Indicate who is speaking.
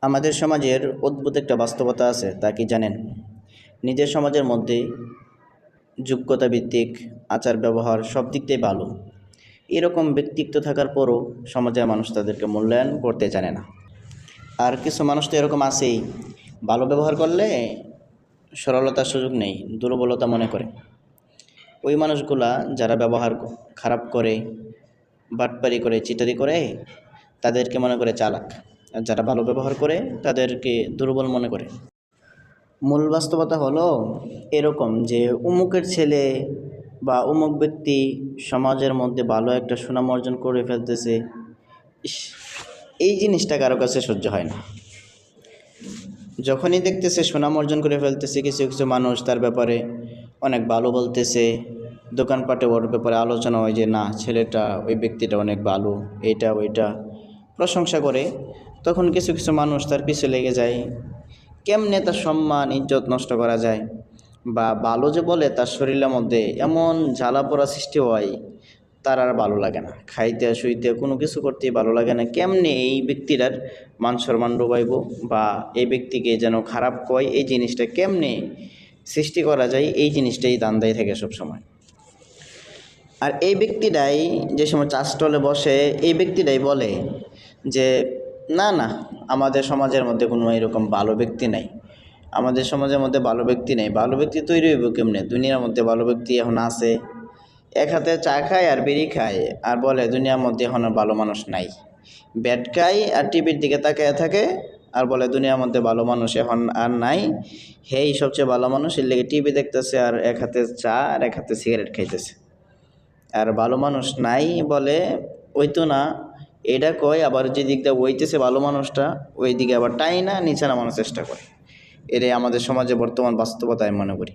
Speaker 1: আমাদের সমাজের অদ্ভুত একটা বাস্তবতা আছে, তা কি জানেন? নিজের সমাজের মধ্যে যোগ্যতা ভিত্তিক আচার ব্যবহার সব দিক দিয়ে ভালো, এরকম ব্যক্তিত্ব থাকার পরও সমাজের মানুষ তাদেরকে মূল্যায়ন করতে জানে না। আর কিছু মানুষ তো এরকম আছেই, ভালো ব্যবহার করলে সরলতার সুযোগ নেই, দুর্বলতা মনে করে। ওই মানুষগুলা যারা ব্যবহার খারাপ করে, বাটপারি করে, চিটারি করে, তাদেরকে মনে করে চালাক। আর যারা ভালো ব্যবহার করে তাদেরকে দুর্বল মনে করে। মূল বাস্তবতা হলো এরকম যে অমুকের ছেলে বা অমুক ব্যক্তি সমাজের মধ্যে ভালো একটা সুনাম অর্জন করে ফেলতেছে, ইস, এই জিনিসটা কারো কাছে সহ্য হয় না। যখনই দেখতেছে সুনাম অর্জন করে ফেলতেছে, কিছু কিছু মানুষ তার ব্যাপারে অনেক ভালো বলতেছে, দোকানপাটে ওর ব্যাপারে আলোচনা হয় যে না, ছেলেটা, ওই ব্যক্তিটা অনেক ভালো, এটা ওইটা প্রশংসা করে, তখন কিছু কিছু মানুষ তার পিছে লেগে যায়। কেমনে তার সম্মান ইজ্জত নষ্ট করা যায়, বা ভালো যে বলে তার শরীরের মধ্যে এমন জ্বালা পোড়া সৃষ্টি হয়, তার আর ভালো লাগে না, খাইতে শুইতে কোনো কিছু করতেই ভালো লাগে না। কেমনে এই ব্যক্তিটার মান সম্মান ডুবাইব, বা এই ব্যক্তিকে যেন খারাপ কয়, এই জিনিসটা কেমনে সৃষ্টি করা যায়, এই জিনিসটাই দান্দায় থাকে সবসময়। আর এই ব্যক্তিটাই যে সময় চা স্টলে বসে, এই ব্যক্তিটাই বলে যে না না, আমাদের সমাজের মধ্যে কোনো এরকম ভালো ব্যক্তি নাই, আমাদের সমাজের মধ্যে ভালো ব্যক্তি নেই। ভালো ব্যক্তি তৈরি হইব কেমনে? দুনিয়ার মধ্যে ভালো ব্যক্তি এখন আছে, এক হাতে চা খায় আর বিড়ি খায়, আর বলে দুনিয়ার মধ্যে এখন আর ভালো মানুষ নাই। ব্যাট খায় আর টিভির দিকে তাকিয়ে থাকে, আর বলে দুনিয়ার মধ্যে ভালো মানুষ এখন আর নাই, হেই সবচেয়ে ভালো মানুষ, এর লেগে টিভি দেখতেছে আর এক হাতে চা আর এক হাতে সিগারেট খাইতেছে। আর ভালো মানুষ নাই বলে ওই তো না, এটা কয়, আবার যে দিক দিয়ে ওইতেছে ভালো মানুষটা, ওই দিকে আবার টাই না নিচে নামানোর চেষ্টা করে। এটাই আমাদের সমাজে বর্তমান বাস্তবতা আমি মনে করি।